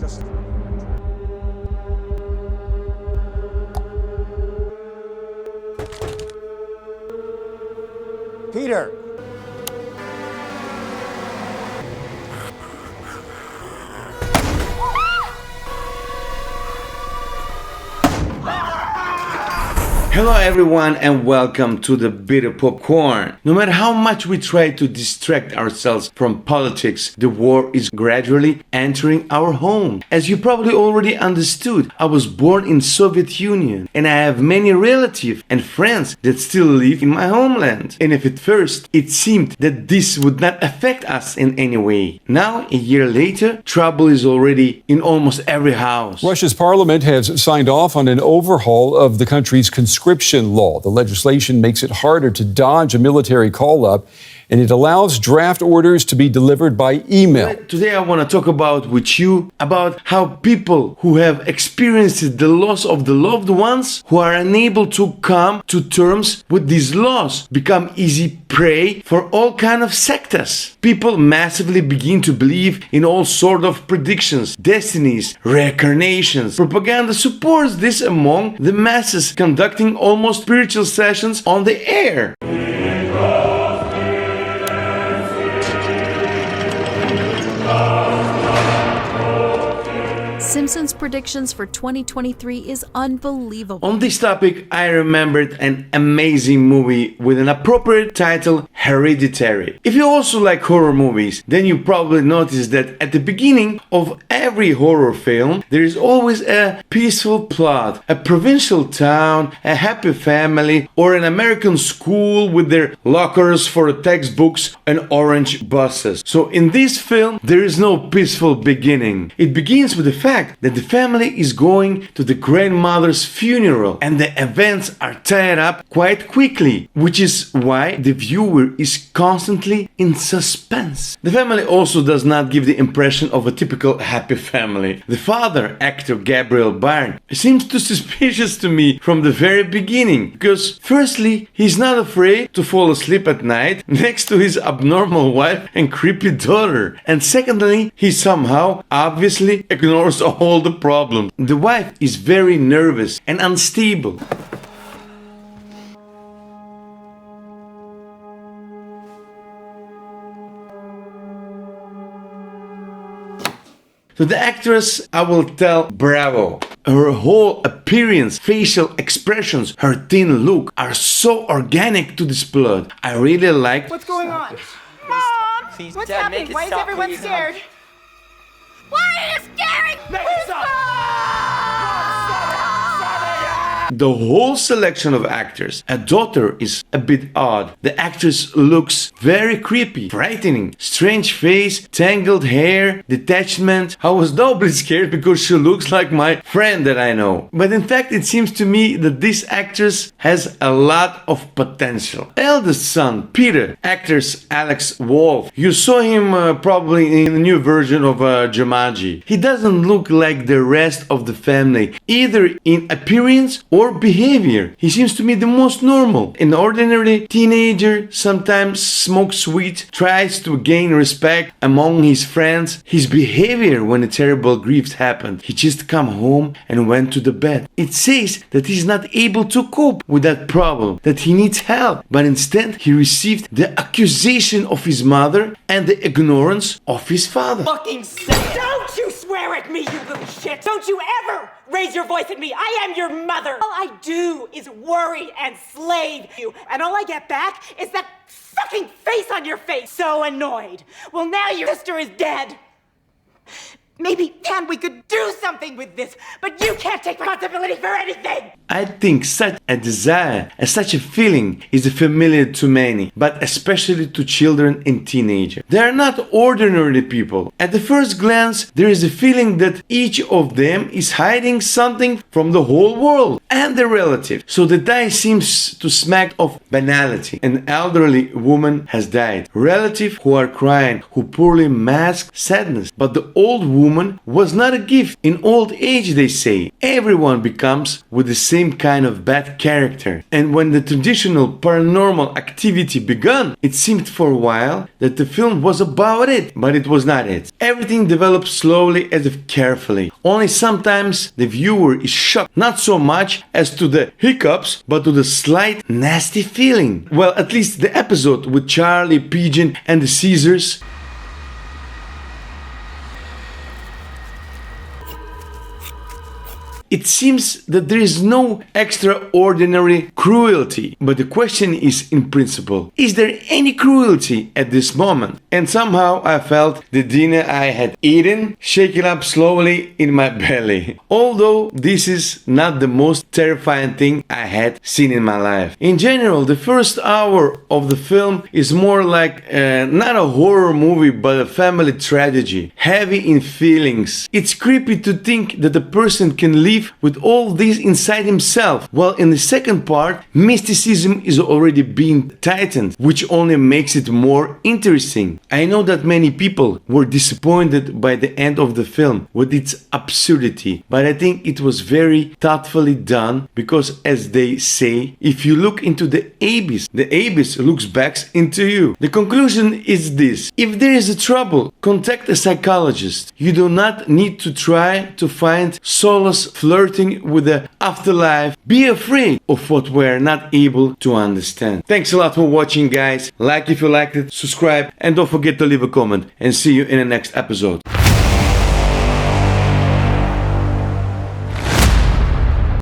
Just... Peter! Hello everyone and welcome to the Bitter Popcorn. No matter how much we try to distract ourselves from politics, the war is gradually entering our home. As you probably already understood, I was born in Soviet Union and I have many relatives and friends that still live in my homeland. And if at first it seemed that this would not affect us in any way, now a year later, trouble is already in almost every house. Russia's parliament has signed off on an overhaul of the country's conscription law. The legislation makes it harder to dodge a military call-up, and it allows draft orders to be delivered by email. Today I want to talk with you about how people who have experienced the loss of the loved ones, who are unable to come to terms with these loss, become easy prey for all kind of sectas. People massively begin to believe in all sort of predictions, destinies, reincarnations. Propaganda supports this among the masses, conducting almost spiritual sessions on the air. Simpsons predictions for 2023 is unbelievable. On this topic, I remembered an amazing movie with an appropriate title, Hereditary. If you also like horror movies, then you probably noticed that at the beginning of every horror film, there is always a peaceful plot, a provincial town, a happy family, or an American school with their lockers for textbooks and orange buses. So in this film, there is no peaceful beginning. It begins with the fact that the family is going to the grandmother's funeral and the events are tied up quite quickly, which is why the viewer is constantly in suspense. The family also does not give the impression of a typical happy family. The father, actor Gabriel Byrne, seems too suspicious to me from the very beginning, because firstly, he's not afraid to fall asleep at night next to his abnormal wife and creepy daughter, and secondly, he somehow obviously ignores all the problems. The wife is very nervous and unstable. To the actress, I will tell bravo. Her whole appearance, facial expressions, her thin look are so organic to this plot. I really like. What's going on? Mom! Please, What's Dad, happening? make it Why is stop, everyone please. scared? Why are you scaring? Make it stop! The whole selection of actors. A daughter is a bit odd. The actress looks very creepy, frightening, strange face, tangled hair, detachment. I was doubly scared because she looks like my friend that I know. But in fact, it seems to me that this actress has a lot of potential. Eldest son, Peter, actors Alex Wolff. You saw him probably in the new version of Jumanji. He doesn't look like the rest of the family, either in appearance or behavior. He seems to me the most normal. An ordinary teenager, sometimes smokes weed, tries to gain respect among his friends. His behavior when a terrible grief happened, he just come home and went to the bed. It says that he's not able to cope with that problem, that he needs help, but instead he received the accusation of his mother and the ignorance of his father. Fucking say it! Don't you swear at me, you little shit! Don't you ever raise your voice at me! I am your mother! All I do is worry and slave you, and all I get back is that fucking face on your face! So annoyed! Well, now your sister is dead! Maybe, Dan, we could do something with this, but you can't take responsibility for anything! I think such a desire and such a feeling is familiar to many, but especially to children and teenagers. They are not ordinary people. At the first glance, there is a feeling that each of them is hiding something from the whole world and their relative. So the die seems to smack of banality. An elderly woman has died. Relatives who are crying, who poorly mask sadness. But the old woman woman was not a gift. In old age, they say, everyone becomes with the same kind of bad character. And when the traditional paranormal activity began, it seemed for a while that the film was about it, but it was not it. Everything develops slowly as if carefully. Only sometimes the viewer is shocked, not so much as to the hiccups, but to the slight nasty feeling. Well, at least the episode with Charlie, Pigeon and the Caesars. It seems that there is no extraordinary cruelty, but the question is in principle, is there any cruelty at this moment? And somehow I felt the dinner I had eaten shaking up slowly in my belly. Although this is not the most terrifying thing I had seen in my life. In general, the first hour of the film is more like not a horror movie but a family tragedy, heavy in feelings. It's creepy to think that a person can live with all this inside himself, while in the second part, mysticism is already being tightened, which only makes it more interesting. I know that many people were disappointed by the end of the film with its absurdity, but I think it was very thoughtfully done because, as they say, if you look into the abyss looks back into you. The conclusion is this: if there is a trouble, contact a psychologist. You do not need to try to find solace flirting with the afterlife. Be afraid of what we're not able to understand. Thanks a lot for watching, guys. Like if you liked it, subscribe, and don't forget to leave a comment. And see you in the next episode.